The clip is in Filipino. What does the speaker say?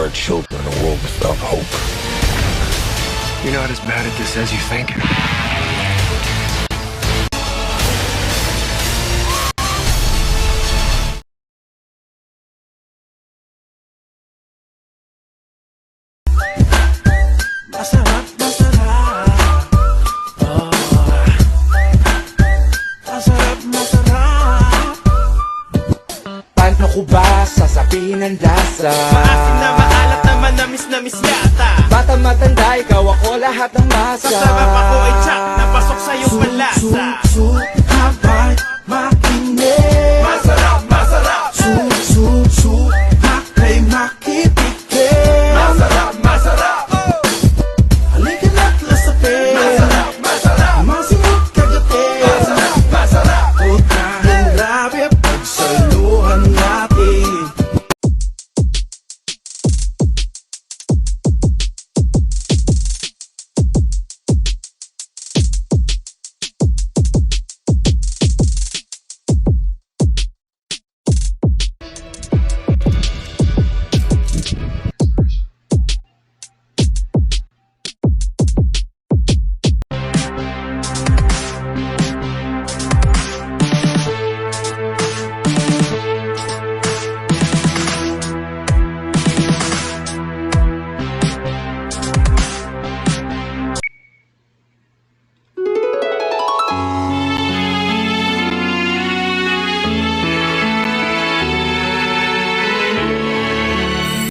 our children in a world without hope. You're not as bad at this as you think. Masarap, masarap. Oh. Masarap, masarap. Paano ko ba sasabihin ang lasa? Maasim na maalat na manamis na miss yata. Bata matanda, ikaw ako lahat ng masa. Masarap ako ay